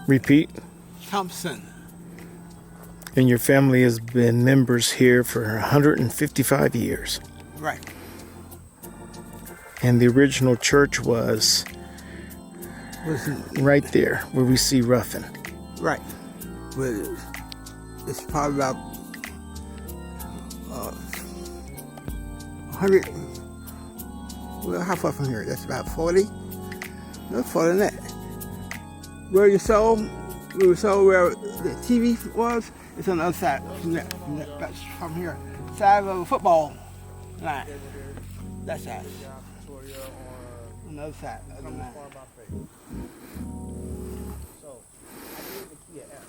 Repeat. Thompson. And your family has been members here for 155 years. Right. And the original church was right there where we see Ruffin. Right. But it's probably about 100. Well, how far from here? That's about 40. No farther than that. Where we saw where the TV was, it's on the other side. That's from here. Side of a football line. That side. On the other side. Other line. So, I gave the key a F.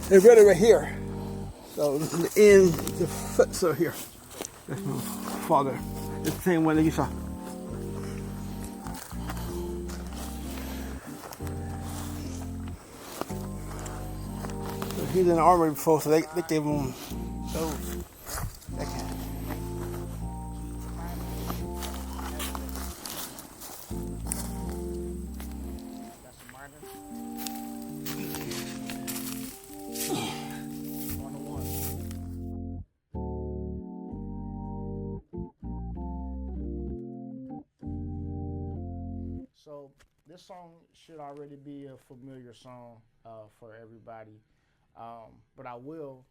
It's really right here. So the end, the foot's over here. That's my father. It's the same one that you saw. So he's in the army before, so they gave him stove. That kind. Got some minor. 101. So this song should already be a familiar song for everybody, but I will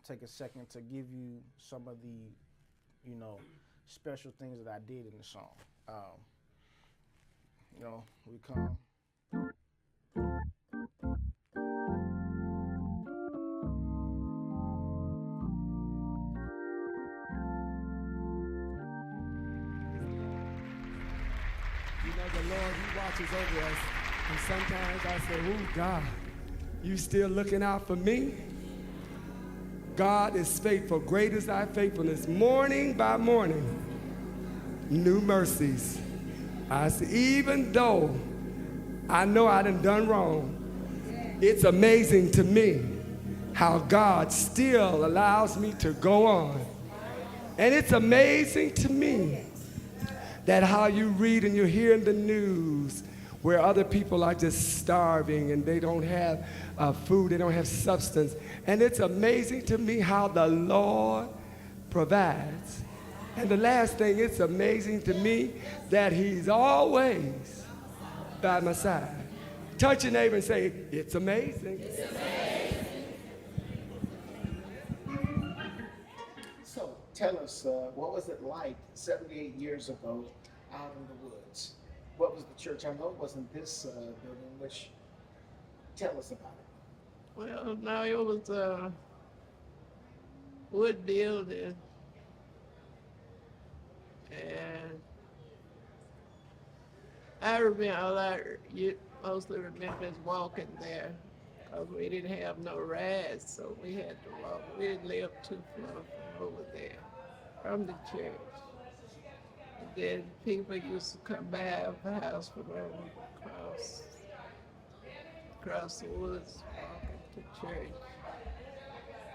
take a second to give you some of the, you know, special things that I did in the song. We come. You know, the Lord, He watches over us. And sometimes I say, oh, God, you still looking out for me? God is faithful. Great is thy faithfulness. Morning by morning, new mercies. I see, even though I know I done wrong, it's amazing to me how God still allows me to go on. And it's amazing to me that how you read and you hear in the news where other people are just starving and they don't have food, they don't have substance. And it's amazing to me how the Lord provides. And the last thing, it's amazing to me that He's always by my side. Touch your neighbor and say, it's amazing. So tell us, what was it like 78 years ago out in the woods? What was the church? I know it wasn't this building, which tell us about it. Well, no, it was a wood building, and I remember, you mostly remember is walking there, because we didn't have no rides, so we had to walk. We didn't live too far from over there, from the church. And then people used to come by our house from over across the woods, walking to church.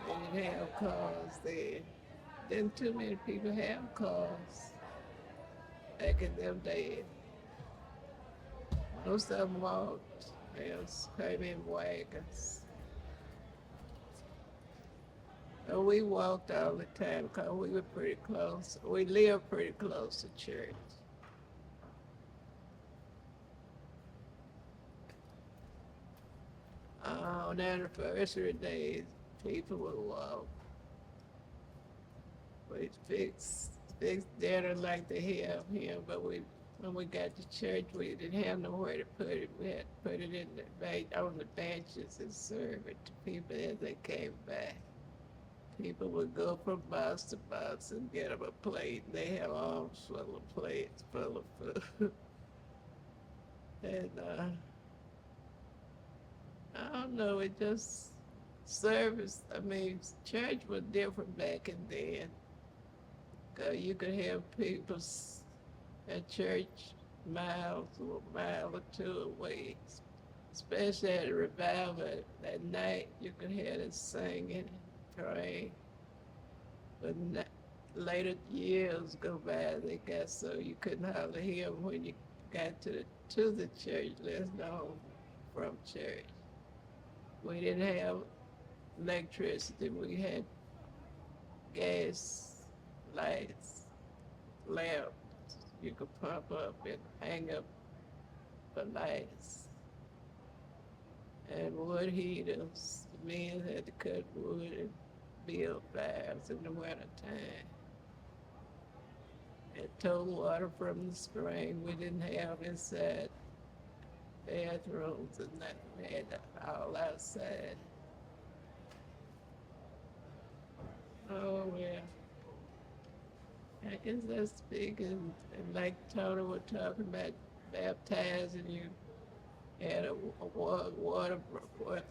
They didn't have cars then. Didn't too many people have cars back in them days. Most of them walked. They came in wagons. But we walked all the time because we were pretty close. We lived pretty close to church. On anniversary days, people would walk. We'd fix dinner like they have here, but when we got to church, we didn't have nowhere to put it. We had to put it in on the benches and serve it to people as they came back. People would go from box to box and get them a plate. They have arms full of plates full of food. And I don't know, it just church was different back in then. You could have people at church miles or a mile or two away. Especially at a revival at night, you could hear them singing, praying. But later years go by, they got so you couldn't hardly hear them when you got to the church, let's know from church. We didn't have electricity, we had gas lights, lamps. You could pump up and hang up the lights. And wood heaters. The men had to cut wood and build fires in the winter time. And tow water from the spring. We didn't have inside bathrooms and nothing. We had that all outside. Oh, yeah. I guess that's big, and like Tony was talking about baptizing, you had a water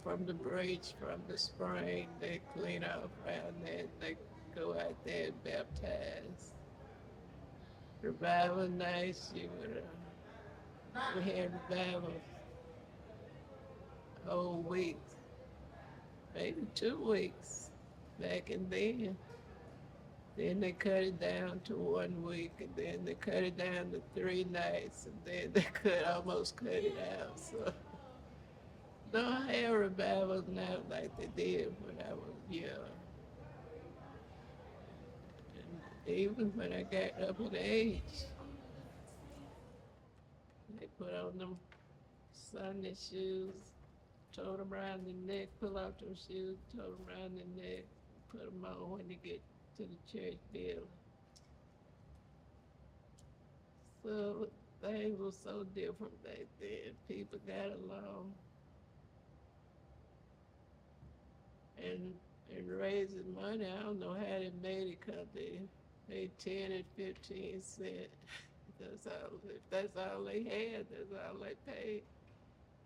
from the bridge, from the spring, they clean up around there, and they go out there and baptize. Revival nights, we had revival a whole week, maybe 2 weeks. back in then. Then they cut it down to 1 week, and then they cut it down to 3 nights, and then they almost cut it out. So don't have revivals now like they did when I was young. And even when I got up in age, they put on them Sunday shoes, told them around the neck, pull out those shoes, told them around the neck, put them on when they get to the church building. So things were so different back then. People got along. And and raising money, I don't know how they made it, because they paid 10 and 15 cents. That's all. If that's all they had, that's all they paid.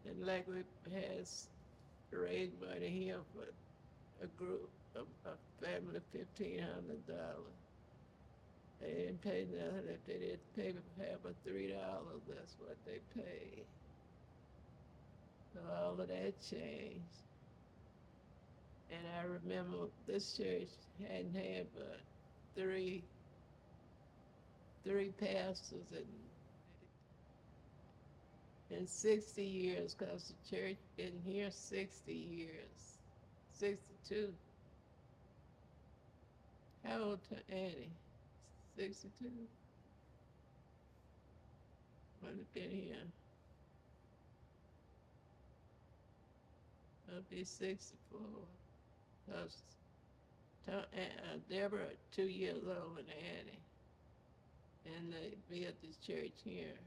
And like we had raised money here for a group, a family, $1,500. They didn't pay nothing. If they didn't pay half of $3, that's what they paid. So all of that changed. And I remember this church hadn't had but three pastors in 60 years, because the church been here 60 years. 62. How old Annie? 62? Might have been here. I'll be 64. Because Deborah 2 years older than Annie. And they built this church here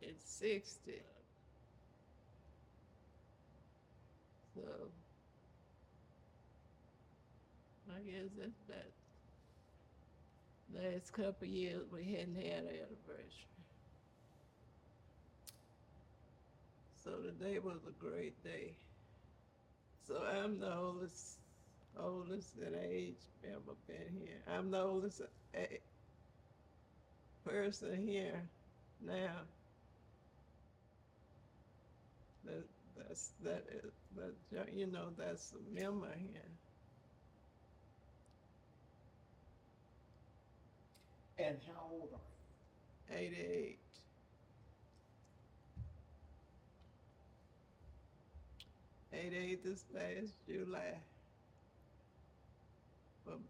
in 60. So I guess that's that. Last couple of years we hadn't had an anniversary. So today was a great day. So I'm the oldest in age ever been here. I'm the oldest person here now. That's a member here. And how old are you? 88. 88 this past July. Well,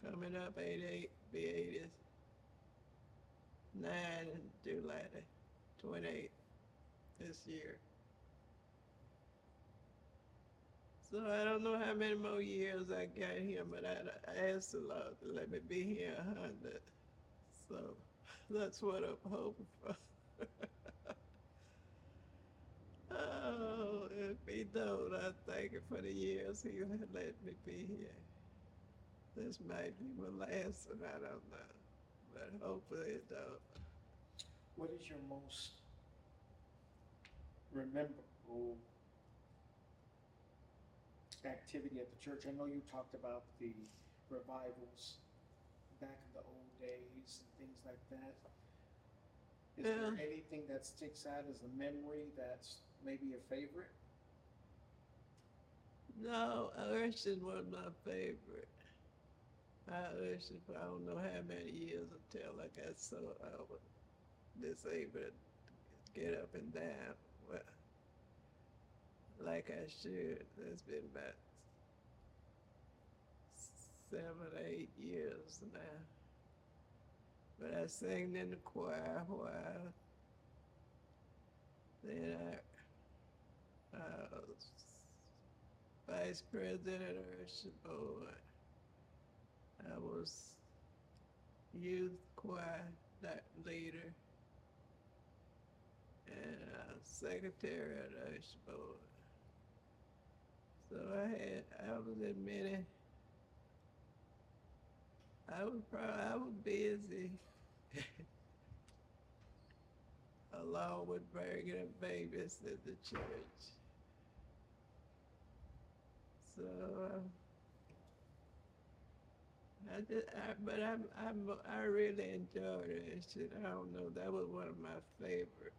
coming up 88, be 89 in July the 28th this year. So I don't know how many more years I got here, but I asked the Lord to let me be here 100. So that's what I'm hoping for. Oh, if he don't, I thank him for the years he had let me be here. This might be my last one, I don't know. But hopefully it don't. What is your most memorable activity at the church? I know you talked about the revivals back in the old days and things like that. Is there anything that sticks out as a memory that's maybe a favorite? No, Urshan was my favorite. I ushered for I don't know how many years until I got so I was disabled to get up and down. Well, like I should. It's been about 7 or 8 years now. But I sang in the choir a while. Then I was vice president of the Usher Board. I was youth choir leader and secretary of the Usher Board. So I was in many. I was busy along with bringing up babies at the church. So I really enjoyed it. I don't know, that was one of my favorite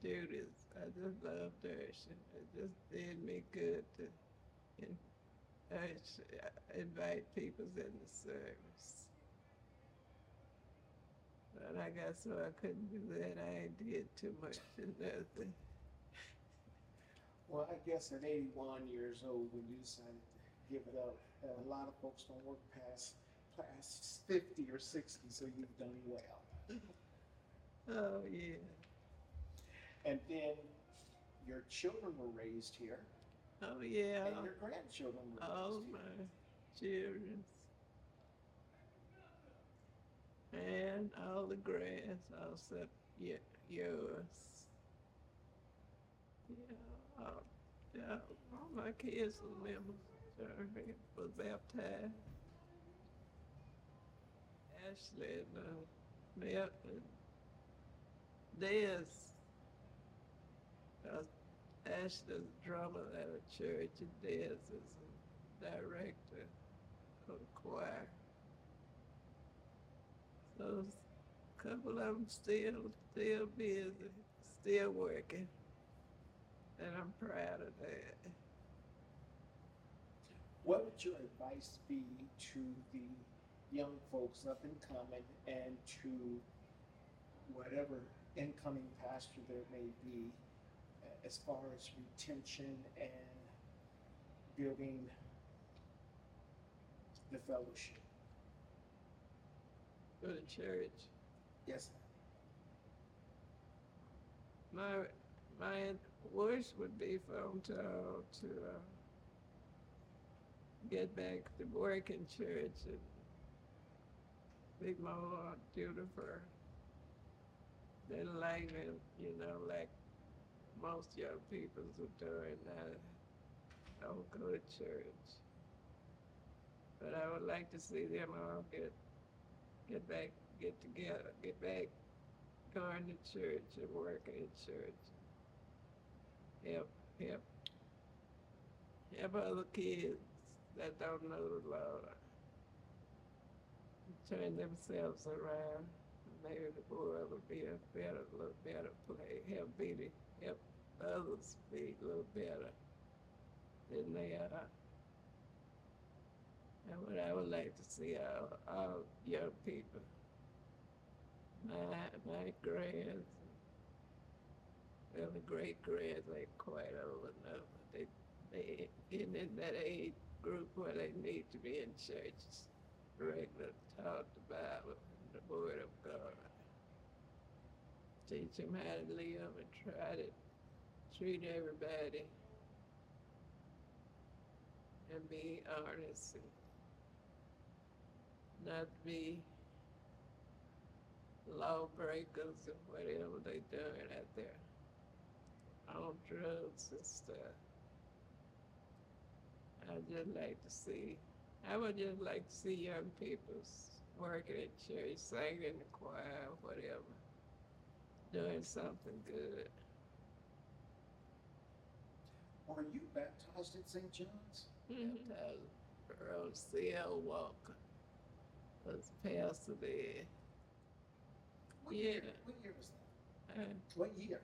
duties. I just loved her. It just did me good to invite people in the service. But I got so I couldn't do that. I ain't did too much of nothing. Well, I guess at 81 years old, when you decided to give it up, a lot of folks don't work past 50 or 60, so you've done well. Oh, yeah. And then your children were raised here, Oh, yeah. and your grandchildren were All raised here. my children and all the grass, all except yours. Yeah, yeah, all my kids and members was baptized. Ashley and Milton, Des, Ashley's a drummer at a church, and Des is a director of the choir. So a couple of them still busy, still working, and I'm proud of that. What would your advice be to the young folks up and coming and to whatever incoming pastor there may be as far as retention and building the fellowship? For the church. Yes. My wish would be for them to get back to work in church and be more dutiful than like like most young people who doing that don't go to church. But I would like to see them all get back, get together, get back going to church and working in church. Help, help, help other kids that don't know the Lord turn themselves around. Maybe the world will be a little better place. Help others be a little better than they are. And what I would like to see all young people, my grands, well, the great grands ain't quite old enough. They getting in that age group where they need to be in church, regular, taught the Bible and the Word of God. Teach them how to live and try to treat everybody and be honest and not be lawbreakers and whatever they doing out there on drugs and stuff. I would just like to see young people working in church, singing in the choir, whatever, doing something good. Were you baptized at St. John's? Baptized Earl C.L. Walker was pastor there. What Yeah. year? What year was that? What year?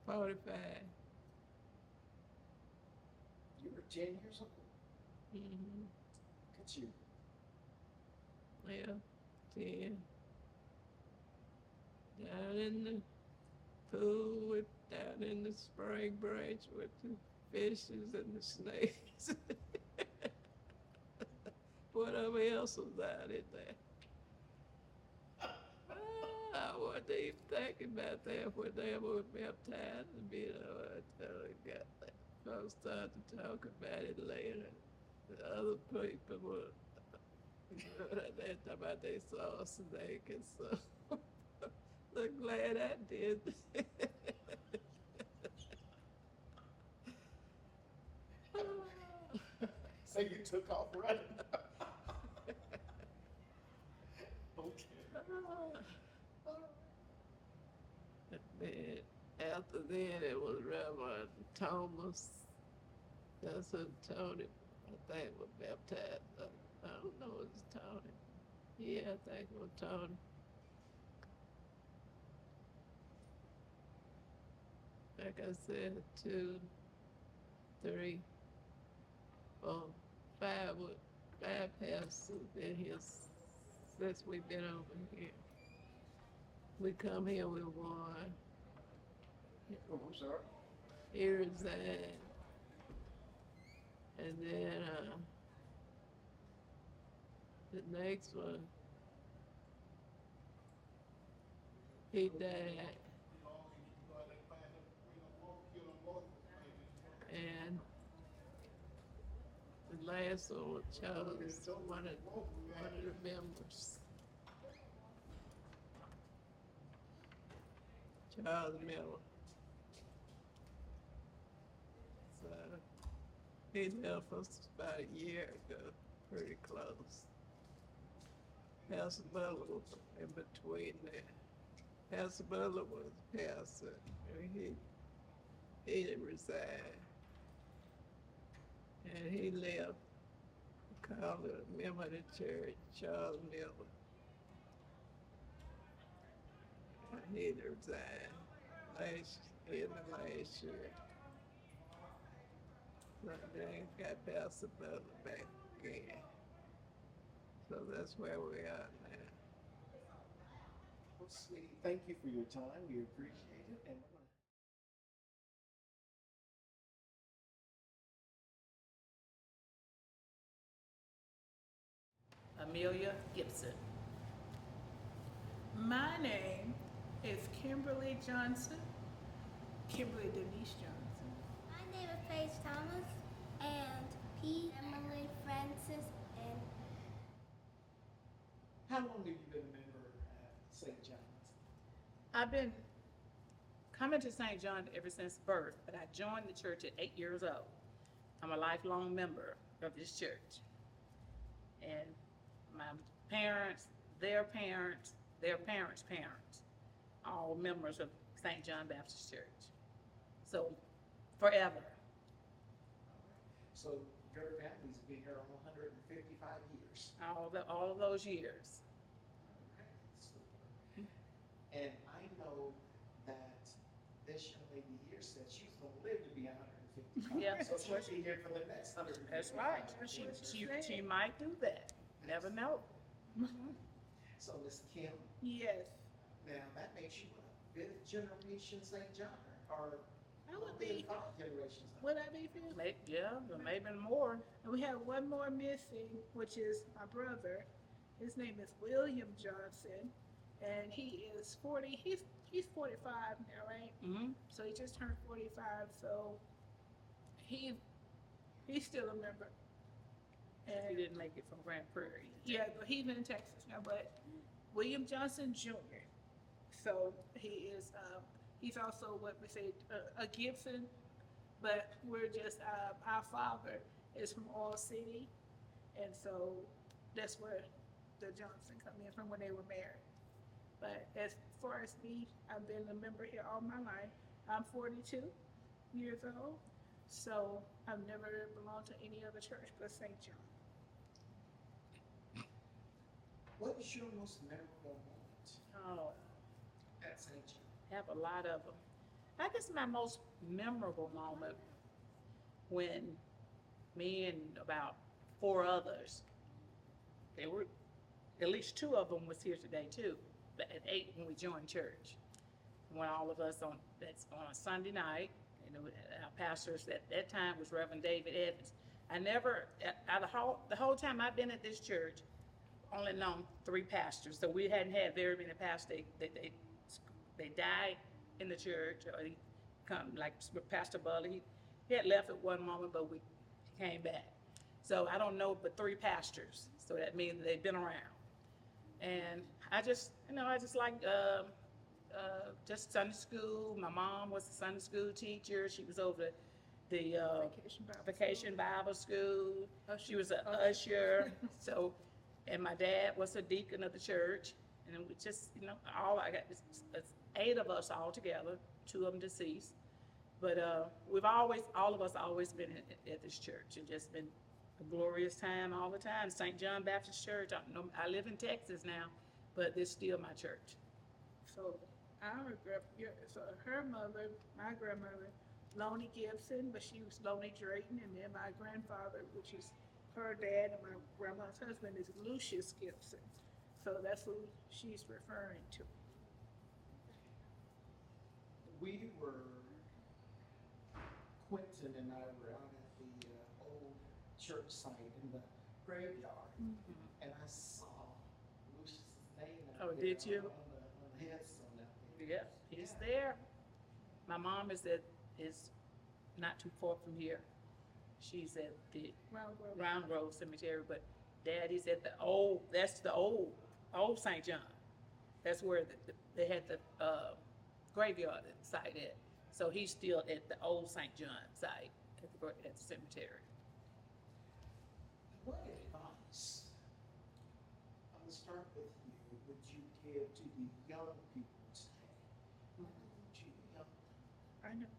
45. You were 10 years old. Mm-hmm. Look at you. Yeah, 10. Down in the pool, down in the spring branch with the fishes and the snakes. Whatever else was out in there. I wasn't even thinking about that when they were baptized. Until it got that. Folks started to talk about it later. The other people were they talking about they saw a snake and so. So glad I did. So you took off running. Okay. And then after that, it was Reverend Thomas. That's who Tony, I think, was baptized. I don't know, it was Tony. Yeah, I think it was Tony. Like I said, three, four, five pastors been here since we've been over here. We come here with one. Oh, I'm sorry. He resigned. And then the next one, he died. And the last one was Charles, one of the members. Charles Miller. So he left us about a year ago, pretty close. Pastor Butler was in between there. Pastor Butler was pastor, and he didn't resign. And he left, called a member of the church, Charles Miller. And he resigned in the last year. So then got Pastor Butler back again. So that's where we are now. Well, sweetie, thank you for your time. We appreciate it. And Amelia Gibson. My name is Kimberly Johnson, Kimberly Denise Johnson. My name is Paige Thomas, and P. Emily Francis, and how long have you been a member at St. John's? I've been coming to St. John ever since birth, but I joined the church at 8 years old. I'm a lifelong member of this church. And my parents, their parents, their parents' parents, all members of St. John Baptist Church. So, forever. So your family's been here almost 155 years. All of those years. Okay, super. And I know that this young lady here said she's going to live to be 155. Yeah. So she'll be here for the next 155. That's right. years. She might do that. Never know. So Miss Kim, Yes. now that makes you what, fifth generation St. John, or I would be. 5 generations? Would I be fifth? Yeah, but maybe more. And we have one more missing, which is my brother. His name is William Johnson, and he is 40. He's 45 now, right? Mm-hmm. So he just turned 45. So he's still a member. And he didn't make it from Grand Prairie. Yeah, but he's in Texas now. But William Johnson Jr. So he is. He's also what we say a Gibson, but we're just our father is from Oil City, and so that's where the Johnson come in from when they were married. But as far as me, I've been a member here all my life. I'm 42 years old, so I've never belonged to any other church but St. John. What is your most memorable moment Oh, at St. John? have a lot of them. I guess my most memorable moment when me and about 4 others, they were, at least 2 of them was here today too, but at 8 when we joined church. When all of us that's on a Sunday night, and our pastors at that time was Reverend David Evans. I never, the whole time I've been at this church, only known 3 pastors, so we hadn't had very many pastors. They died in the church, or he come like Pastor Butler. He had left at one moment, but he came back. So I don't know but 3 pastors. So that means they've been around. And I just like just Sunday school. My mom was a Sunday school teacher. She was over the Vacation Bible School. She was an usher. So, and my dad was a deacon of the church. And we just, all I got is 8 of us all together, 2 of them deceased. But all of us always been at this church. It's just been a glorious time all the time. St. John Baptist Church. I live in Texas now, but this is still my church. So her mother, my grandmother, Lonnie Gibson, but she was Lonnie Drayton, and then my grandfather, which is her dad and my grandma's husband, is Lucius Gibson. So that's who she's referring to. We were, Quentin and I were out at the old church site in the graveyard, and I saw Lucius's name out Oh, there did you? on the headstone out there. Yep, he's there. My mom is not too far from here. She's at the Round Grove Cemetery, but Daddy's at that's the old St. John. That's where they had the graveyard site at. So he's still at the old St. John site at the cemetery. What advice, I'll start with you, would you give to the young people today? What would you young? I know.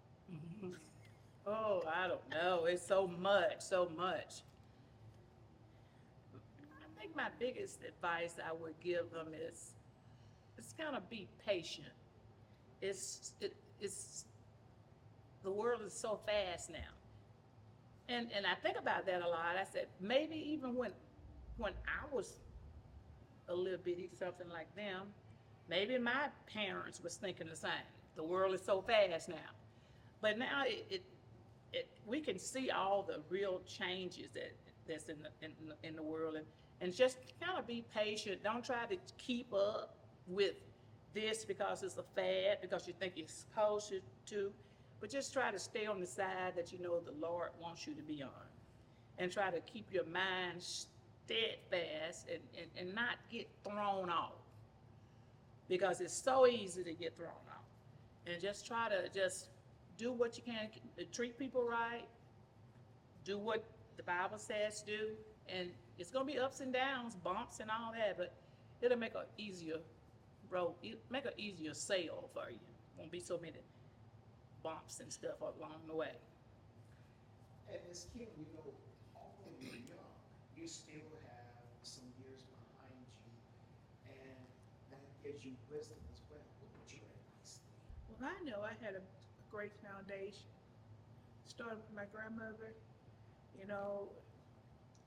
Oh, I don't know. It's so much, so much. I think my biggest advice I would give them is kind of be patient. It's the world is so fast now. And I think about that a lot. I said, maybe even when I was a little bitty, something like them, maybe my parents was thinking the same. The world is so fast now. But now we can see all the real changes that's in the world, and just kind of be patient. Don't try to keep up with this because it's a fad, because you think you're supposed to, but just try to stay on the side that you know the Lord wants you to be on, and try to keep your mind steadfast and not get thrown off, because it's so easy to get thrown off. And just try to just do what you can, treat people right, do what the Bible says do, and it's gonna be ups and downs, bumps and all that, but it'll make an easier road, make an easier sail for you. Won't be so many bumps and stuff along the way. And Ms. King, you know, although you're young, you still have some years behind you, and that gives you wisdom as well. What would your advice be? Well, I know I had a great foundation. Started with my grandmother, you know,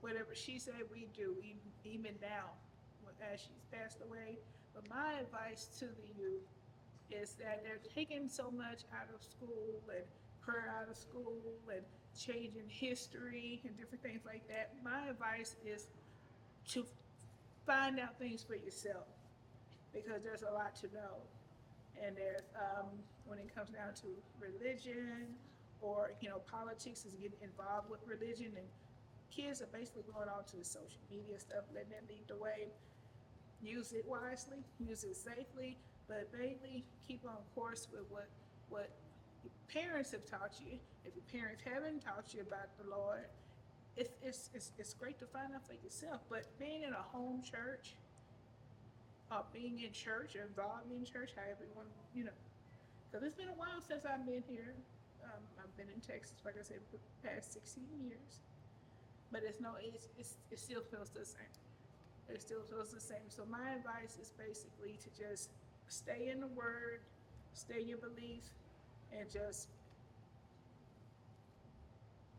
whatever she said we do, even now, as she's passed away. But my advice to the youth is that they're taking so much out of school and prayer out of school and changing history and different things like that. My advice is to find out things for yourself, because there's a lot to know. And there's, when it comes down to religion or, you know, politics is getting involved with religion, and kids are basically going on to the social media stuff, letting that lead the way. Use it wisely, use it safely, but mainly keep on course with what your parents have taught you. If your parents haven't taught you about the Lord, it's great to find out for yourself. But being in a home church, being in church or involved in church, however you want, you know, because it's been a while since I've been here. I've been in Texas, like I said, for the past 16 years. But it still feels the same. It still feels the same. So my advice is basically to just stay in the Word, stay in your beliefs, and just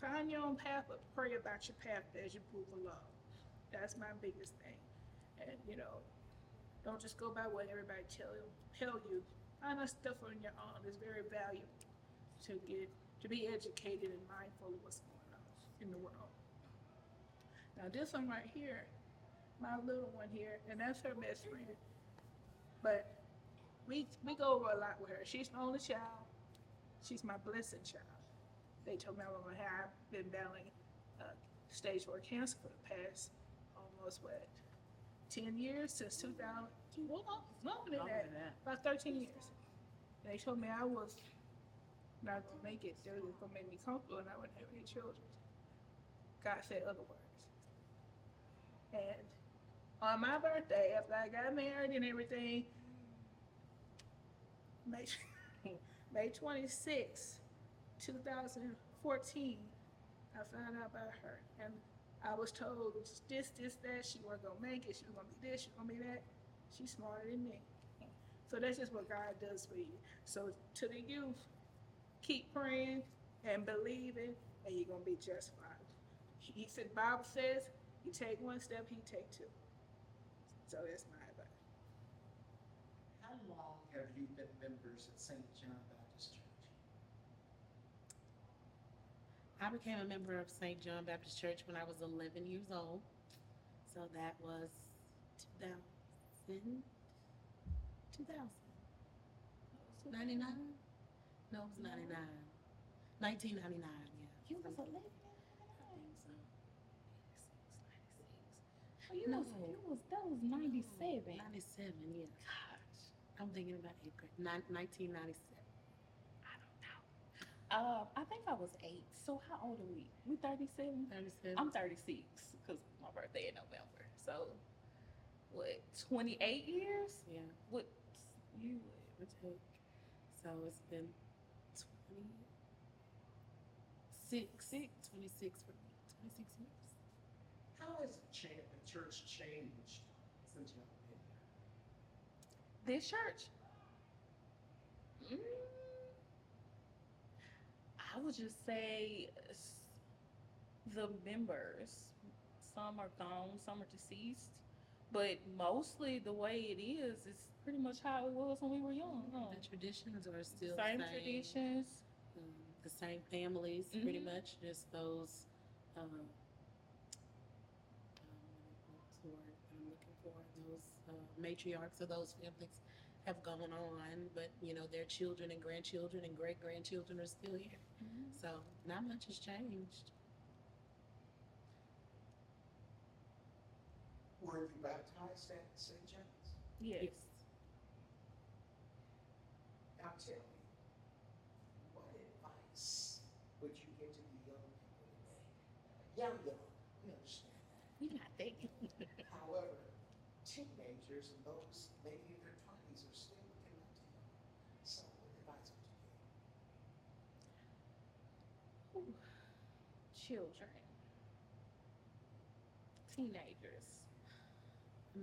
find your own path, but pray about your path as you move along. That's my biggest thing. And, you know, don't just go by what everybody tell you. Find out stuff on your own. It's very valuable to be educated and mindful of what's going on in the world. Now this one right here, my little one here, and that's her best friend. But we go over a lot with her. She's my only child. She's my blessed child. They told me I've been battling stage 4 cancer for the past almost 10 years, since 2000. Well, longer than that. About 13 years. And they told me I was not gonna make it. They were gonna make me comfortable and I wouldn't have any children. God said otherwise. And on my birthday, after I got married and everything, May 26, 2014, I found out about her. And I was told this, that, she wasn't gonna make it, she was gonna be this, she was gonna be that. She's smarter than me. So that's just what God does for you. So to the youth, keep praying, and believing, and you're gonna be just fine. He said, the Bible says, you take one step, he take two. So that's my advice. How long have you been members at St. John Baptist Church? I became a member of St. John Baptist Church when I was 11 years old. So that was 2000, 99? No, it was 99. 1999, yeah. You was 11? I think so. Oh, that was 97. 97, yeah. Gosh. I'm thinking about 8th grade. 1997. I don't know. I think I was 8. So how old are we? We 37? 37. I'm 36 because my birthday in November. So what? 28 years? Yeah. What you? Would take. So it's been 26 for me. 26 years. How has the church changed since you've been here? This church? I would just say the members. Some are gone, some are deceased. But mostly the way it is pretty much how it was when we were young. Huh? The traditions are still Same the same. traditions. The same families, pretty much. Just those. What's the word that I'm looking for? Those matriarchs of those families have gone on, but their children and grandchildren and great grandchildren are still here. So not much has changed. Were you baptized at St. John's? Yes. Now tell me, what advice would you give to the young people today? Young, we understand that. You're not thinking. However, teenagers and those maybe in their 20s are still looking up to you. So what advice would you give? Children. Teenagers.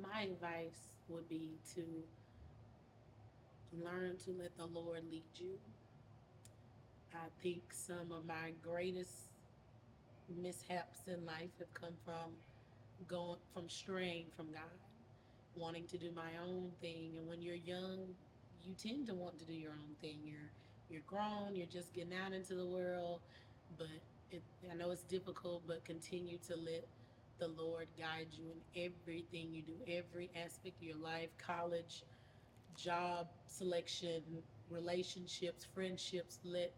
My advice would be to learn to let the Lord lead you. I think some of my greatest mishaps in life have come from straying from God, wanting to do my own thing. And when you're young, you tend to want to do your own thing. You're grown, you're just getting out into the world, but I know it's difficult, but continue to let the Lord guide you in everything you do, every aspect of your life, college, job selection, relationships, friendships. Let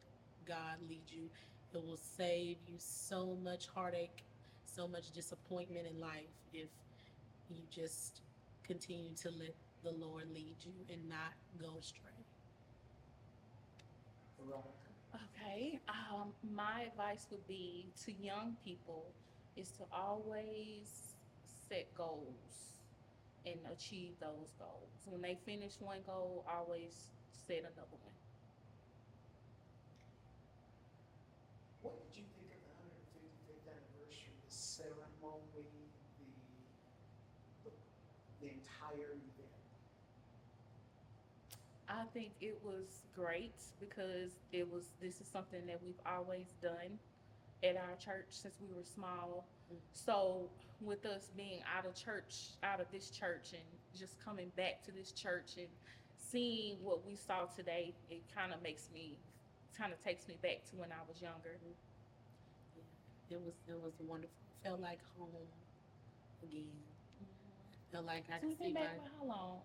God lead you. It will save you so much heartache, so much disappointment in life if you just continue to let the Lord lead you and not go astray. Okay. My advice would be to young people is to always set goals and achieve those goals. When they finish one goal, always set another one. What did you think of the 155th anniversary, the ceremony, the entire event? I think it was great because this is something that we've always done at our church since we were small. So with us being out of this church and just coming back to this church and seeing what we saw today, it kind of takes me back to when I was younger. It was wonderful. It felt like home again. Felt like I So could we've see been back for how long?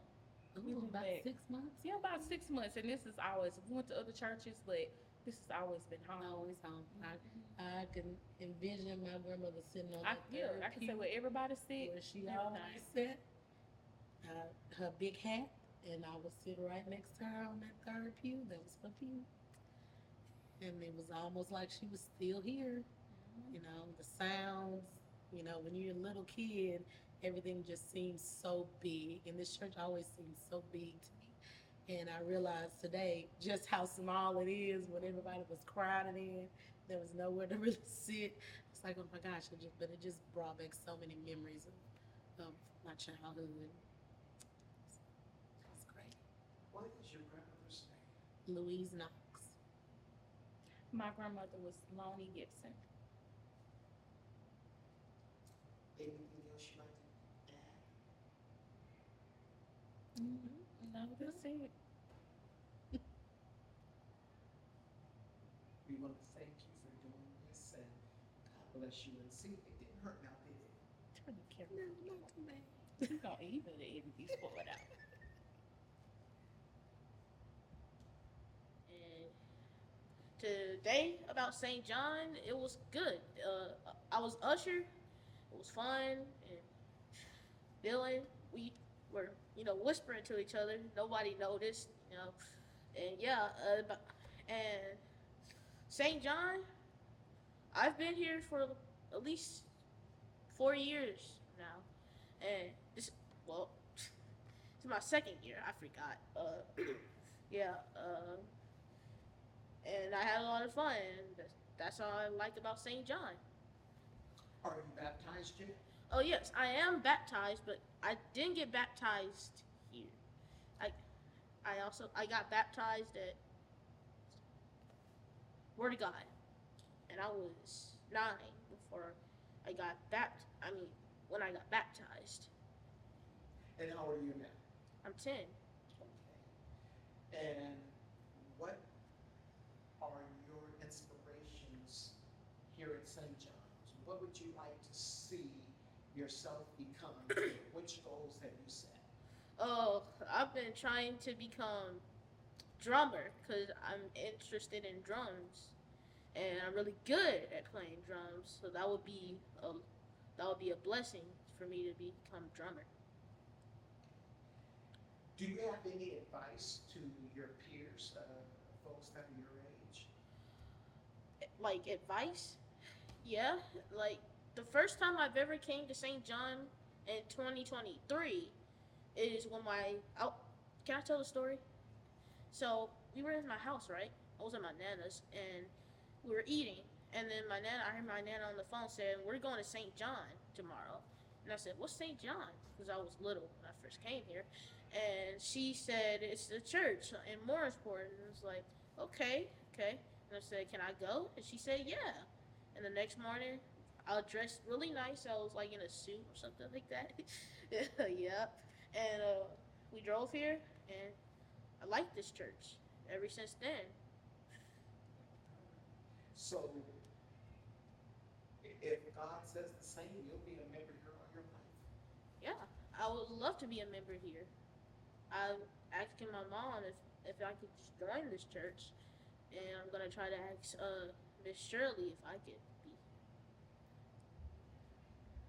about back. 6 months. Yeah, about 6 months, and this is always, we went to other churches, but this has always been home. Always home. I can envision my grandmother sitting on that third I can say pew where everybody sit. where she always sat. Her big hat, and I would sit right next to her on that third pew. That was her pew, and it was almost like she was still here. The sounds. When you're a little kid, everything just seems so big, and this church always seems so big to me. And I realized today just how small it is when everybody was crowded in. There was nowhere to really sit. It's like, oh my gosh, it just brought back so many memories of my childhood. It's great. What is your grandmother's name? Louise Knox. My grandmother was Lonnie Gibson. Anything else you'd like to add? No, that's it. We want to thank you for doing this, and God bless you. And see, it didn't hurt now, did it? Turn the camera. No, not too bad. You gonna even edit these forward out. And today about St. John, it was good. I was usher. It was fun and Dylan. We were, whispering to each other. Nobody noticed, And yeah, and St. John, I've been here for at least 4 years now, and well, it's my second year. I forgot. Yeah. And I had a lot of fun. And that's all I like about St. John. Are you baptized yet? Oh yes, I am baptized, but I didn't get baptized here. I I got baptized at Word of God, and I was 9 before I got when I got baptized. And how old are you now? I'm 10. Okay. And what are your inspirations here at St. John's? What would you like to see yourself become? Which goals have you set? Oh, I've been trying to become drummer because I'm interested in drums, and I'm really good at playing drums. So that would be a blessing for me to become a drummer. Do you have any advice to your peers, folks that are your age? Like advice? Yeah, like the first time I've ever came to St. John in 2023 is when can I tell the story? So we were in my house, right? I was at my nana's and we were eating, and then I heard my nana on the phone saying, "We're going to St. John tomorrow." And I said, "What's St. John?" Because I was little when I first came here. And she said, "It's the church in Morrisport." And I was like, okay. And I said, "Can I go?" And she said, "Yeah." And the next morning, I was dressed really nice. I was like in a suit or something like that. Yeah. And we drove here, and I like this church ever since then. So, if God says the same, you'll be a member here all your life. Yeah, I would love to be a member here. I'm asking my mom if I could just join this church, and I'm gonna try to ask Miss Shirley if I could be.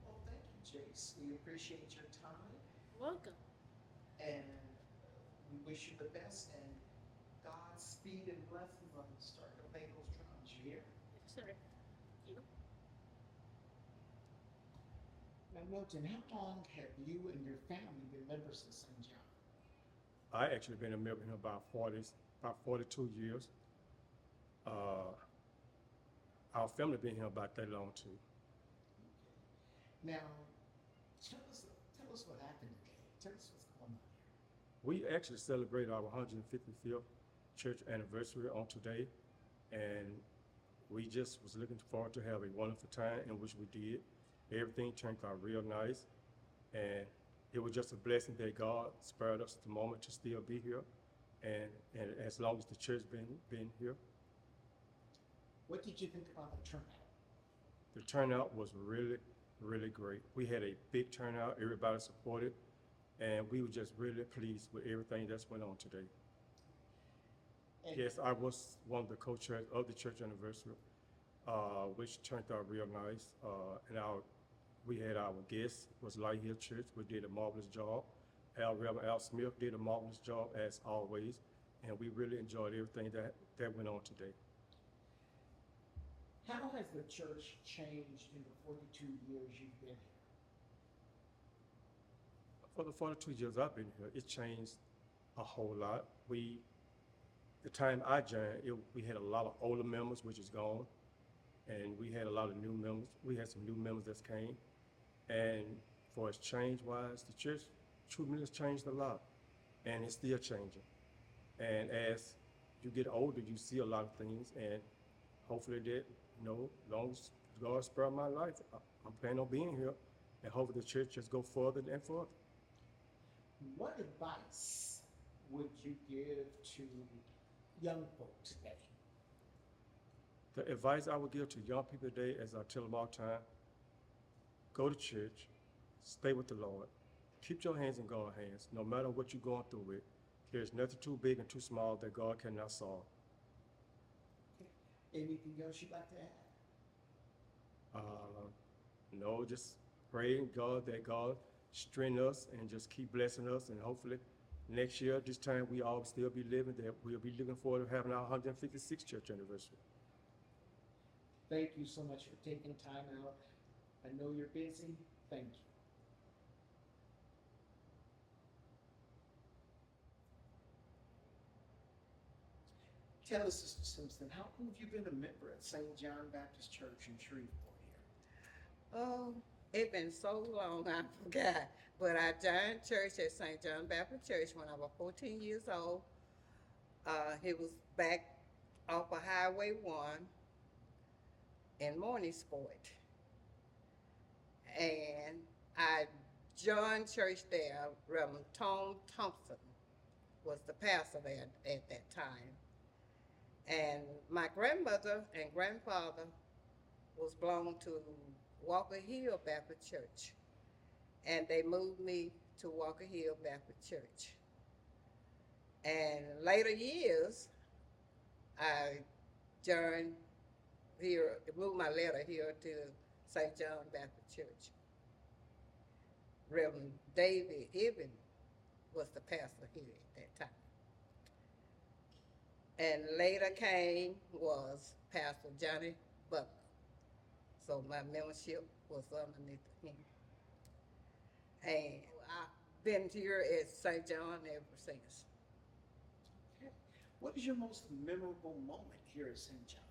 Well, thank you, Jace. We appreciate your time, Welcome. and we wish you the best, and Godspeed and blessings on you. Start to play those drums, you hear? Yes, sir. You. Now, Milton, how long have you and your family been members of St. John? I actually been a member here about 42 years. Our family been here about that long too. Okay. Now, tell us what happened today. Tell us what's going on here. We actually celebrate our 155th church anniversary on today, and we just was looking forward to have a wonderful time, in which we did. Everything turned out real nice, and it was just a blessing that God spared us the moment to still be here, and as long as the church been here. What did you think about the turnout? The turnout was really, really great. We had a big turnout, everybody supported, and we were just really pleased with everything that's went on today. And Yes, I was one of the co-chairs of the church anniversary, which turned out real nice. And we had our guest, was Light Hill Church, who did a marvelous job. Reverend Al Smith did a marvelous job as always, and we really enjoyed everything that went on today. how has the church changed in the 42 years you've been here? For the 42 years I've been here, it changed a whole lot. The time I joined, we had a lot of older members, which is gone, and we had a lot of new members. We had some new members that came, and for its change-wise, the church truly has changed a lot, and it's still changing. And as you get older, you see a lot of things, and hopefully that, long as God spare my life, I'm planning on being here, and hopefully the church just go further and further. What advice would you give to young folk today? The advice I would give to young people today, as I tell them all the time, go to church, stay with the Lord, keep your hands in God's hands, no matter what you're going through with. There's nothing too big and too small that God cannot solve. Anything else you'd like to add? No, just praying God that God strengthen us and just keep blessing us, and hopefully next year, this time, we all still be living, that we'll be looking forward to having our 156th church anniversary. Thank you so much for taking time out. I know you're busy. Thank you. Tell us, Sister Simpson, how long have you been a member at St. John Baptist Church in Shreveport here? Oh, it's been so long, I forgot. But I joined church at St. John Baptist Church when I was 14 years old. It was back off of Highway 1 in Morningsport. And I joined church there. Reverend Tom Thompson was the pastor there at that time. And my grandmother and grandfather was belonged to Walker Hill Baptist Church. And they moved me to Walker Hill Baptist Church. And later years, I joined here, moved my letter here to St. John Baptist Church. Reverend David Ibn was the pastor here at that time. And later came was Pastor Johnny Butler. So my membership was underneath him. And I've been here at St. John ever since. Okay. What is your most memorable moment here at St. John?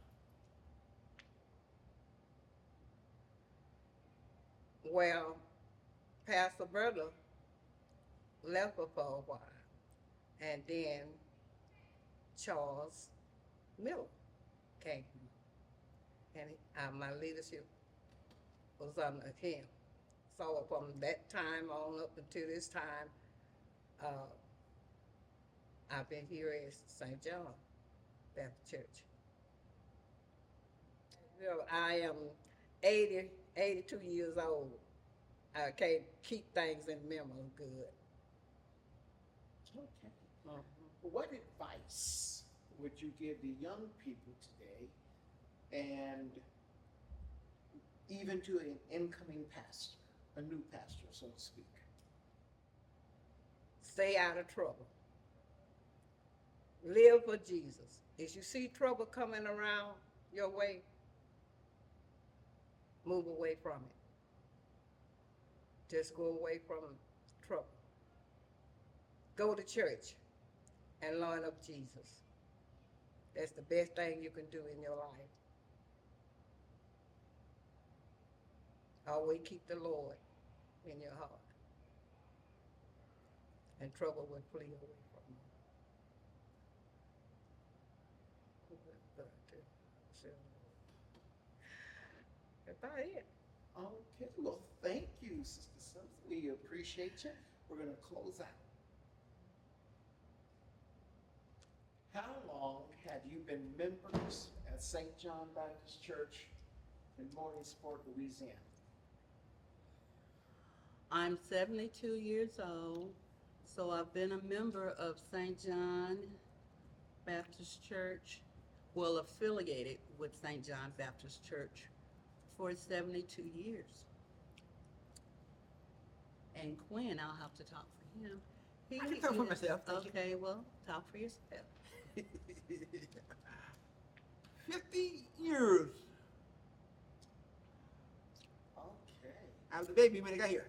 Well, Pastor Butler left for a while, and then Charles Miller came, and my leadership was under him. So from that time on up until this time, I've been here at St. John Baptist Church. You know, I am 82 years old. I can't keep things in memory good. Okay. What advice would you give the young people today, and even to an incoming pastor, a new pastor, so to speak? Stay out of trouble. Live for Jesus. If you see trouble coming around your way, move away from it. Just go away from trouble. Go to church and learn of Jesus. That's the best thing you can do in your life. Always keep the Lord in your heart, and trouble will flee away from you. That's about it. Okay, well, thank you, Sister Simpson. We appreciate you. We're going to close out. How long have you been members at St. John Baptist Church in Morningsport, Louisiana? I'm 72 years old, so I've been a member of St. John Baptist Church, well, affiliated with St. John Baptist Church for 72 years. And Quinn, I'll have to talk for him. I can talk for myself. Okay, well, talk for yourself. 50 years. Okay. I was a baby when I got here.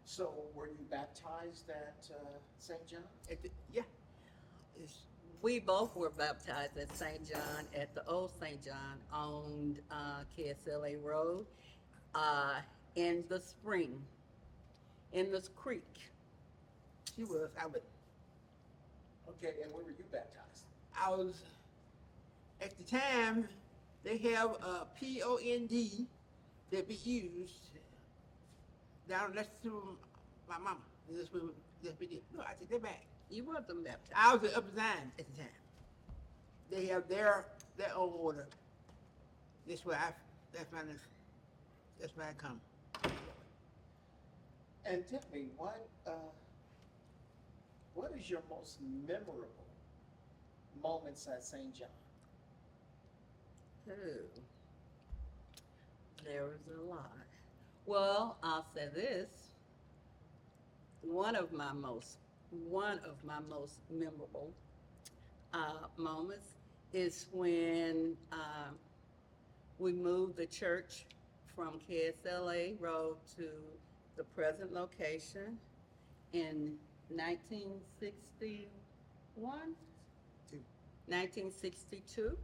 So were you baptized at St. John? Yeah. We both were baptized at St. John, at the old St. John on KSLA Road in the spring, in this creek. She was. I was. Okay, and where were you baptized? I was At the time, they have a POND that be used down that's through my mama. This we did. No, I take that back. You wasn't baptized. I was at Upper Zion at the time. They have their own order. That's where that's where I come. And tell me, what is your most memorable moments at St. John? Oh, there was a lot. Well, I'll say this. One of my most memorable moments is when we moved the church from KSLA Road to the present location in 1961, 1962.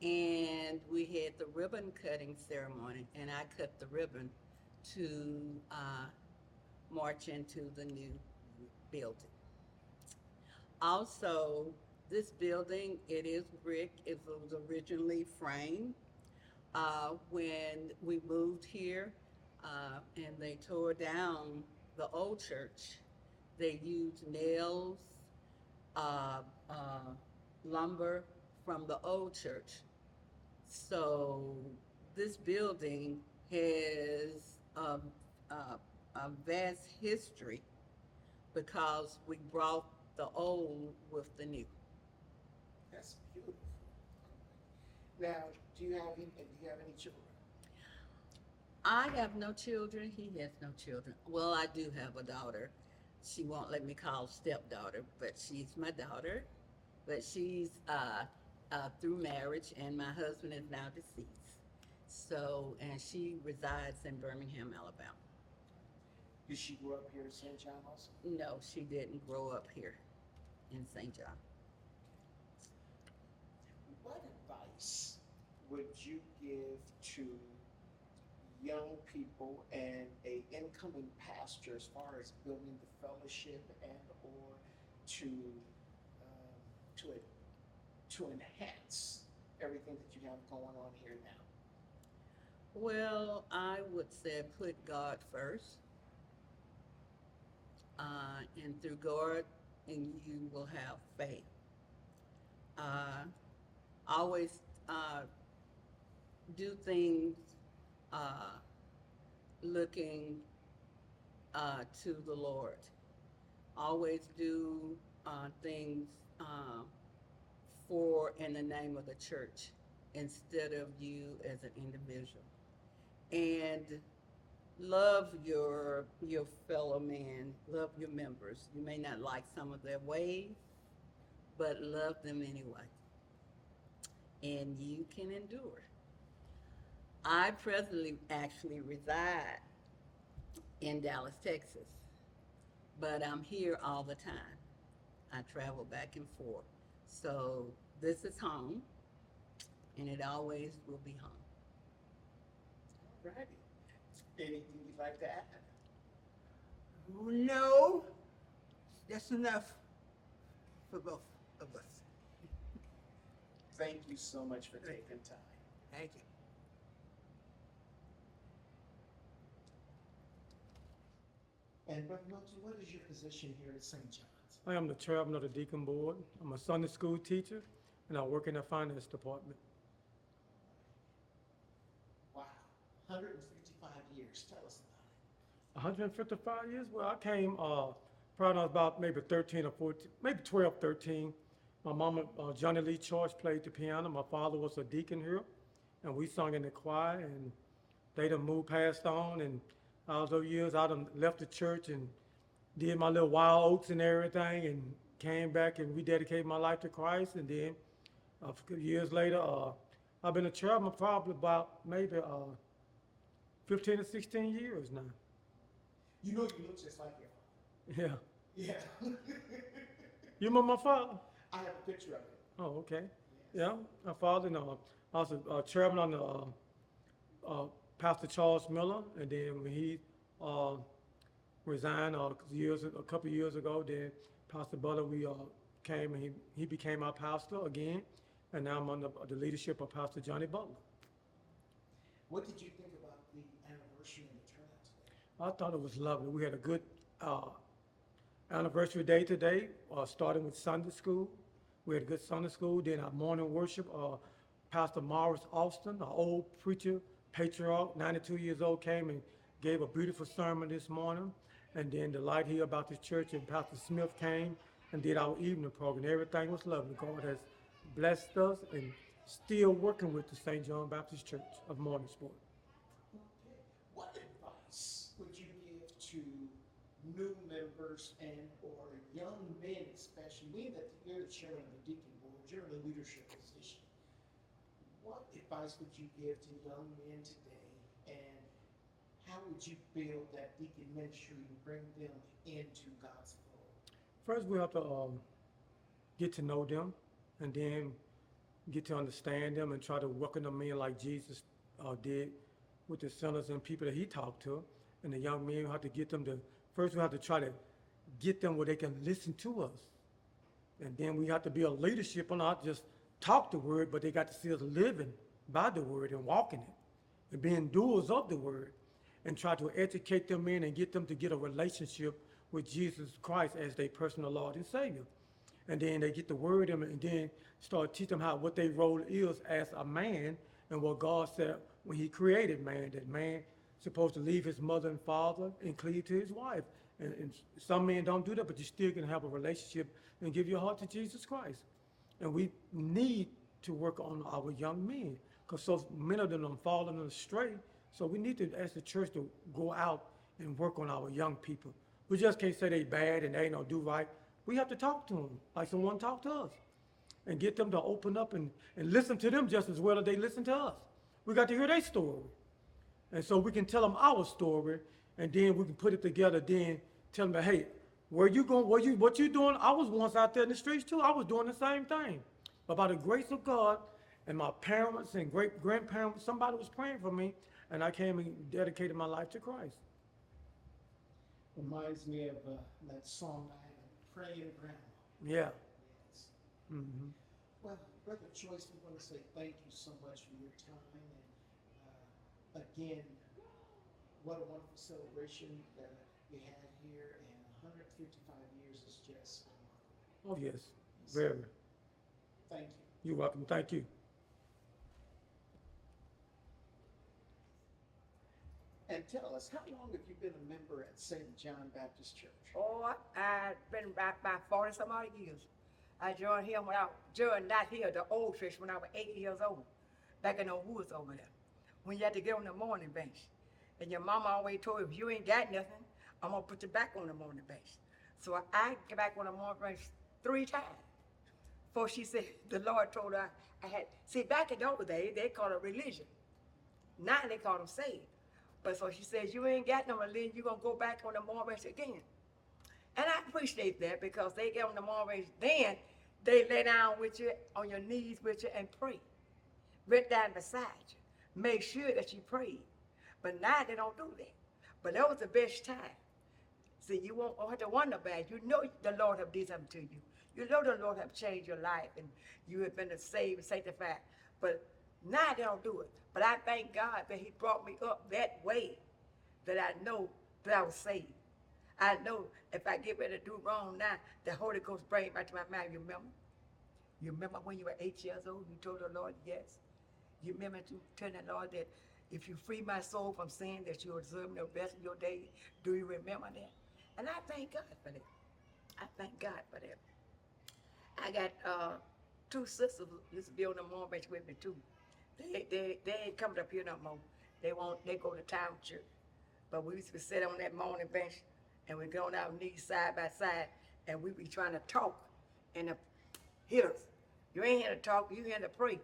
And we had the ribbon cutting ceremony, and I cut the ribbon to march into the new building. Also, this building, it is brick. It was originally framed. When we moved here and they tore down the old church, they used nails, lumber from the old church. So this building has a vast history because we brought the old with the new. That's beautiful. Now, do you have any children? I have no children. He has no children. Well, I do have a daughter. She won't let me call stepdaughter, but she's my daughter. But she's through marriage, and my husband is now deceased. So, and she resides in Birmingham, Alabama. Did she grow up here in St. John also? No, she didn't grow up here in St. John. What advice would you give to young people and a incoming pastor as far as building the fellowship and or to enhance everything that you have going on here now? Well, I would say put God first. And through God, and you will have faith. Always do things looking to the Lord. Always do things for in the name of the church instead of you as an individual. And love your fellow man, love your members. You may not like some of their ways, but love them anyway. And you can endure. I presently actually reside in Dallas, Texas, but I'm here all the time. I travel back and forth. So this is home, and it always will be home. All righty. Anything you'd like to add? No, that's enough for both of us. Thank you so much for taking time. Thank you. And Brother Milton, what is your position here at St. John's? I am the chairman of the Deacon Board. I'm a Sunday school teacher, and I work in the finance department. Wow, 155 years. Tell us about it. 155 years? Well, I came probably when I was about maybe 13 or 14, maybe 12, 13. My mama, Johnny Lee George, played the piano. My father was a deacon here, and we sung in the choir, and they done moved past on, and all those years I done left the church and did my little wild oats and everything, and came back and rededicated my life to Christ. And then a few years later, I've been a chairman probably about maybe 15 or 16 years now. You know you look just like your father. Yeah. Yeah. You remember my father? I have a picture of it. Oh, okay. Yeah, my father, I was a chairman under Pastor Charles Miller, and then when he resigned a couple of years ago, then Pastor Butler, we came and he became our pastor again, and now I'm under the leadership of Pastor Johnny Butler. What did you think about the anniversary and the turnout today? I thought it was lovely. We had a good anniversary day today, starting with Sunday school. We had a good Sunday school. Then our morning worship, Pastor Morris Austin, an old preacher, patriarch, 92 years old, came and gave a beautiful sermon this morning. And then the Light Hill Baptist Church and Pastor Smith came and did our evening program. Everything was lovely. God has blessed us and still working with the St. John Baptist Church of Morningsport. Okay. What advice would you give to new members and or young men especially, being that you're the chairman of the deacon board, you're in a leadership position? What advice would you give to young men today, and how would you build that deacon ministry and bring them into God's fold? First, we have to get to know them, and then get to understand them and try to welcome them in like Jesus did with the sinners and people that he talked to. And the young men, we have to get them to, first we have to try to get them where they can listen to us. And then we have to be a leadership and not just talk the word, but they got to see us living by the word and walking it and being doers of the word, and try to educate them in and get them to get a relationship with Jesus Christ as their personal Lord and Savior. And then they get the word in and then start teaching them how what their role is as a man, and what God said when he created man, that man supposed to leave his mother and father and cleave to his wife. And some men don't do that, but you still can have a relationship and give your heart to Jesus Christ. And we need to work on our young men, because so many of them are falling astray. So we need to, as the church, to go out and work on our young people. We just can't say they bad and they don't do right. We have to talk to them like someone talked to us, and get them to open up and listen to them just as well as they listen to us. We got to hear their story. And so we can tell them our story, and then we can put it together, then tell them, hey, where you going, what you doing? I was once out there in the streets too. I was doing the same thing. But by the grace of God and my parents and great-grandparents, somebody was praying for me, and I came and dedicated my life to Christ. Reminds me of that song I had, Praying Grandma. Yeah. Yes. Mm-hmm. Well, Brother Joyce, we want to say thank you so much for your time. And again, what a wonderful celebration that you had here, and 155 years is just remarkable. Oh, yes. Very. Thank you. You're welcome. Thank you. And tell us, how long have you been a member at St. John Baptist Church? Oh, I've been about 40 some odd years. I joined here not here, the old church, when I was 8 years old, back in the woods over there. When you had to get on the morning bench. And your mama always told you, if you ain't got nothing, I'm gonna put you back on the morning bench. So I get back on the morning bench 3 times. Before she said, the Lord told her I had, see, back in those days, they call it religion. Now they call them saved. But so she says, you ain't got no religion, you're gonna go back on the morning bench again. And I appreciate that, because they get on the morning bench, then they lay down with you, on your knees with you, and pray. Right down beside you. Make sure that you prayed. But now they don't do that. But that was the best time. See, you won't have to wonder about it. You know the Lord have did something to you. You know the Lord have changed your life, and you have been saved and sanctified. But now they don't do it. But I thank God that he brought me up that way, that I know that I was saved. I know if I get ready to do wrong now, the Holy Ghost brings back to my mind. You remember? You remember when you were 8 years old, you told the Lord yes? You remember to tell the Lord that if you free my soul from sin, that you'll observe the rest of your days? Do you remember that? And I thank God for that. I thank God for that. I got 2 sisters who used to be on the morning bench with me too. They ain't coming up here no more. They go to town church. But we used to sit on that morning bench, and we go on our knees side by side, and we be trying to talk and hear us. You ain't here to talk, you here to pray.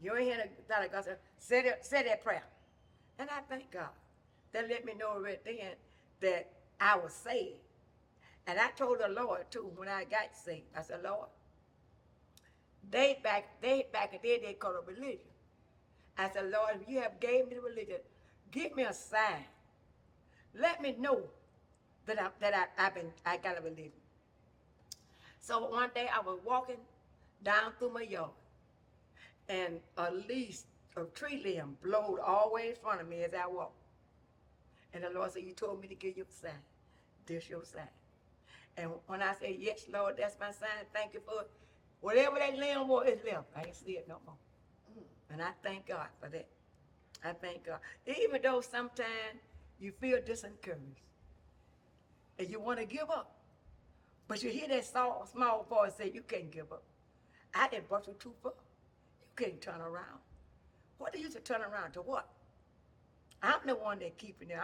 You ain't here to tell God, say that prayer. And I thank God. That let me know right then that I was saved. And I told the Lord too, when I got saved, I said, Lord, they back in there, they call it religion. I said, Lord, if you have gave me the religion, give me a sign. Let me know that I got a religion. So one day I was walking down through my yard, and a leaf, a tree limb blowed all the way in front of me as I walked. And the Lord said, you told me to give you a sign. This your sign. And when I said, yes, Lord, that's my sign, thank you for it. Whatever that limb was, it's left. I ain't see it no more. And I thank God for that. I thank God. Even though sometimes you feel disencouraged and you want to give up, but you hear that small voice say, you can't give up. I didn't brought you too far. You can't turn around. What do you to turn around to what? I'm the one that keeping it.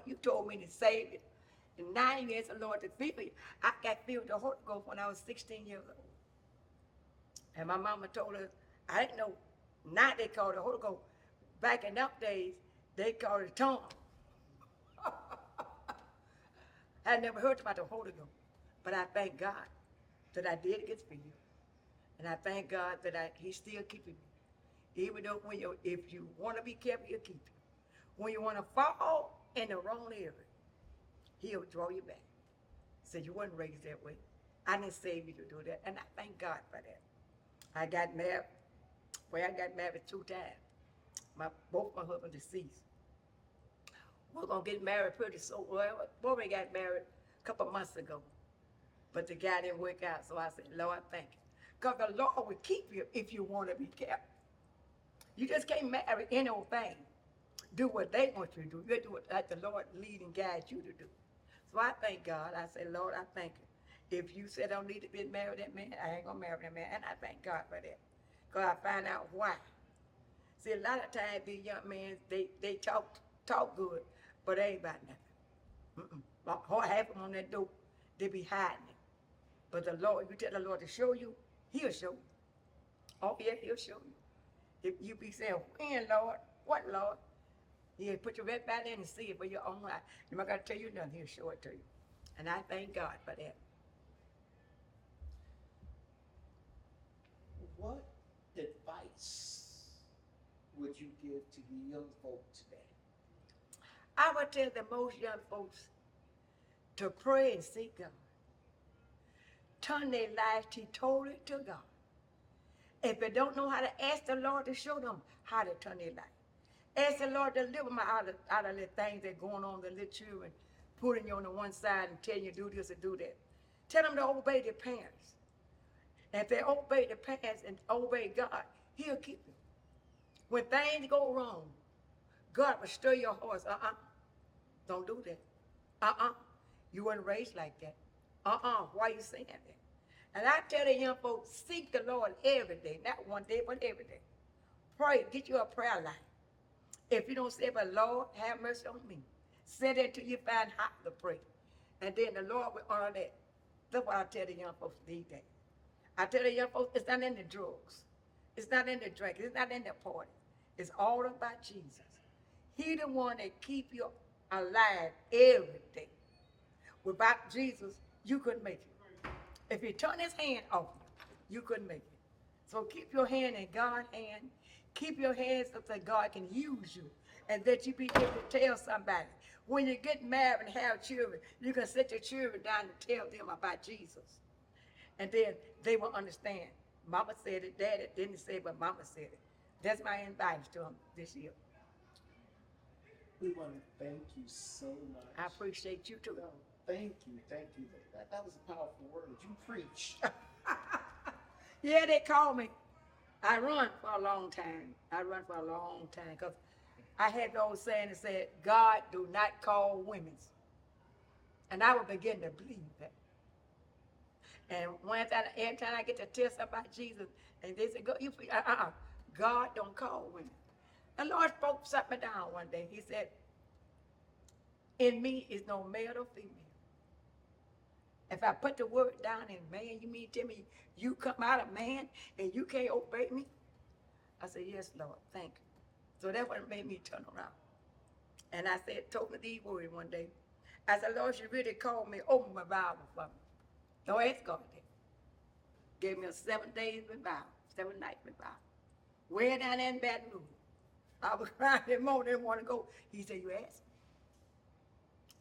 You told me to save it. And 9 years the Lord to feed me. I got filled with the Holy Ghost when I was 16 years old. And my mama told us, I didn't know, now they call it the Holy Ghost. Back in those days, they called it tongue. I never heard about the Holy Ghost. But I thank God that I did get filled. And I thank God that He's still keeping me. Even though if you want to be careful, He'll keep you. When you want to fall in the wrong area, He'll draw you back. So you weren't raised that way. I didn't save you to do that. And I thank God for that. I got married. Well, I got married 2 times. Both my husbands deceased. We're going to get married pretty soon. Well, we got married a couple months ago. But the guy didn't work out. So I said, Lord, thank you. Because the Lord will keep you if you want to be kept. You just can't marry any old thing. Do what they want you to do. You do it like the Lord lead and guide you to do. So I thank God. I say, Lord, I thank you. If you said I don't need to be married to that man, I ain't going to marry that man. And I thank God for that. Because I find out why. See, a lot of times these young men, they talk good, but they ain't about nothing. Half of them on that door, they be hiding it. But the Lord, you tell the Lord to show you, He'll show you. Oh, yeah, He'll show you. If you be saying, when, Lord? What, Lord? He'll put you right back there and see it for your own eye. I'm not going to tell you nothing. He'll show it to you. And I thank God for that. What advice would you give to the young folk today? I would tell the most young folks to pray and seek God. Turn their life totally to God. If they don't know how to ask the Lord to show them how to turn their life. Ask the Lord to deliver them out of the things that are going on, the little children putting you on the one side and telling you do this and do that. Tell them to obey their parents. And if they obey the parents and obey God, He'll keep them. When things go wrong, God will stir your hearts. Don't do that. You weren't raised like that. Why are you saying that? And I tell the young folks, seek the Lord every day. Not one day, but every day. Pray. Get you a prayer life. If you don't say, but Lord, have mercy on me. Say that till you find how to pray. And then the Lord will honor that. That's what I tell the young folks these days. I tell the young folks, it's not in the drugs. It's not in the drink. It's not in the party. It's all about Jesus. He the one that keep you alive every day. Without Jesus, you couldn't make it. If He turn His hand off, you couldn't make it. So keep your hand in God's hand. Keep your hands up so God can use you. And that you be able to tell somebody. When you get married and have children, you can sit your children down and tell them about Jesus. And then they will understand. Mama said it, Daddy didn't say it, but Mama said it. That's my advice to them this year. We want to thank you so much. I appreciate you too. No, thank you. That was a powerful word. You preach. Yeah, they call me. I run for a long time. Because I had the old saying that said, God do not call women. And I would begin to believe that. And every time I get to tell somebody about Jesus, and they say, "Go, you preach." God don't call women. The Lord spoke something down one day. He said, in me is no male or female. If I put the word down in man, you mean tell me you come out of man and you can't obey me? I said, yes, Lord, thank you. So that's what made me turn around. And I told me these words one day. I said, Lord, you really called me, open my Bible for me. Don't ask God that. Gave me a 7 days revival, 7 nights revival. Way down there in Baton Rouge. I was crying that morning, didn't want to go. He said, you asked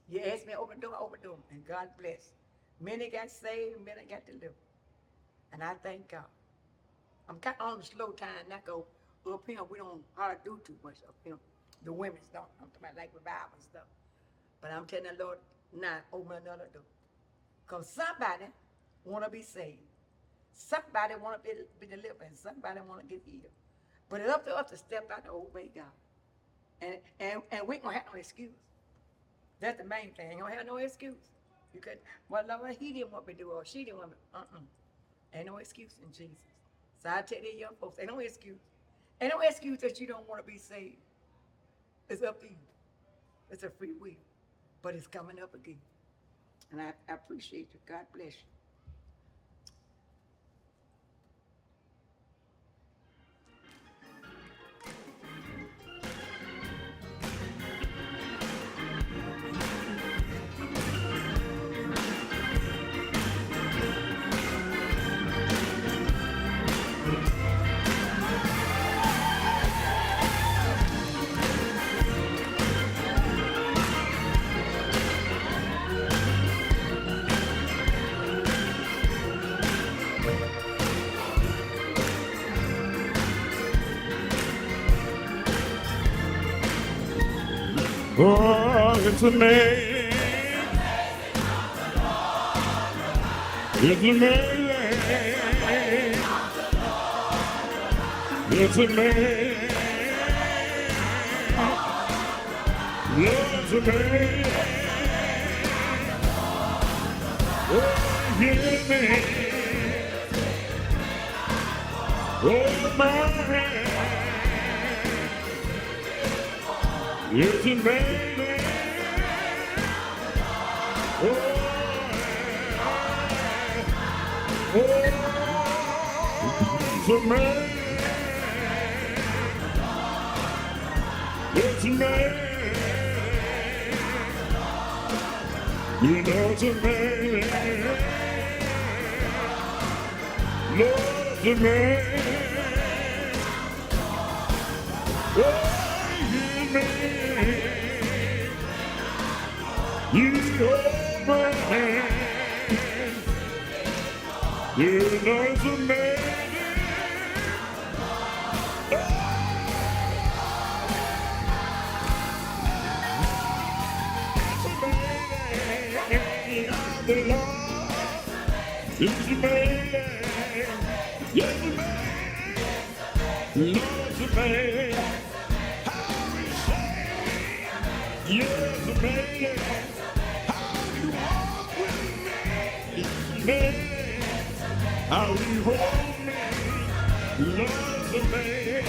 me. You asked me, open the door, and God bless. Many got saved, many got delivered. And I thank God. I'm kind of on the slow time. That go up here. We don't hardly do too much up here. The women's don't. I'm talking about like revival and stuff. But I'm telling the Lord, now open another door. Because somebody want to be saved. Somebody want to be delivered. And somebody want to get healed. But it's up to us to step out and obey God. And we ain't going to have no excuse. That's the main thing. Ain't going to have no excuse. You could, well, Lord, he didn't want me to do it, or she didn't want me. Ain't no excuse in Jesus. So I tell these young folks, ain't no excuse. Ain't no excuse that you don't want to be saved. It's up to you. It's a free will. But it's coming up again. And I appreciate you. God bless you. Oh, it's amazing. It's amazing. It's amazing. It's amazing. Oh, hear me. Oh, my. It's amazing. Oh, it's amazing. It's amazing. You know it's amazing. Lord, it's amazing. Oh, you made. You hold my hand. You know it's amazing. The Lord is amazing. Yes, amazing. Lord's amazing. How we say, yes, amazing. How you walk with me, amazing. How you hold me, Lord's amazing.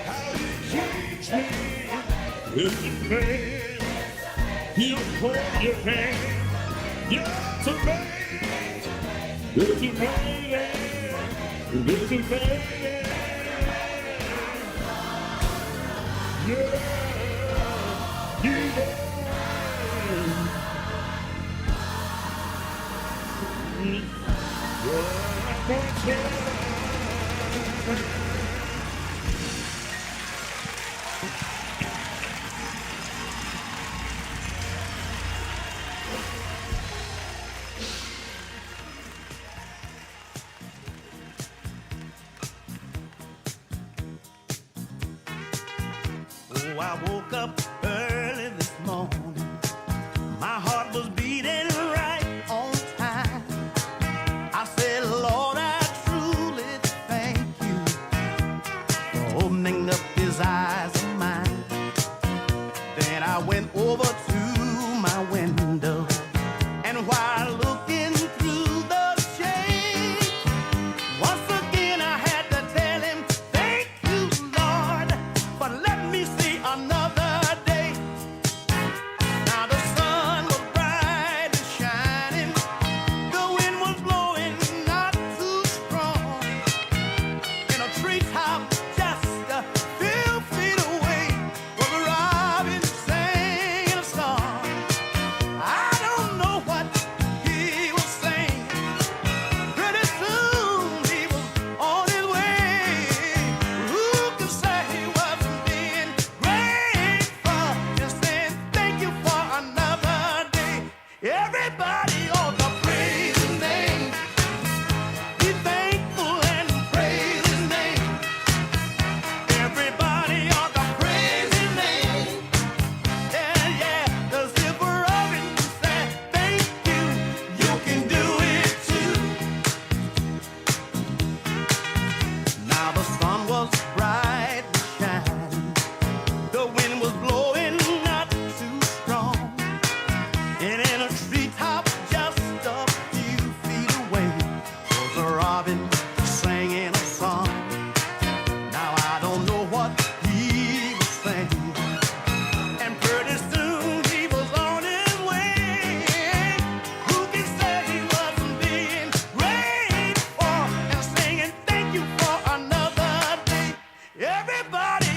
How you teach me, it's amazing. He'll hold your hand. Yes, amazing. It's amazing. It's amazing. Yeah, you know. Oh, I woke up early this morning. My heart was beating right on time. I said, Lord, I truly thank you for opening up these eyes of mine. Then I went over to my window, and while looking through the shade, once again I had to tell him, thank you, Lord, for letting me see another day. Now the sun was bright and shining, the wind was blowing not too strong. In a treetop just a few feet away was a robin singing a song. Everybody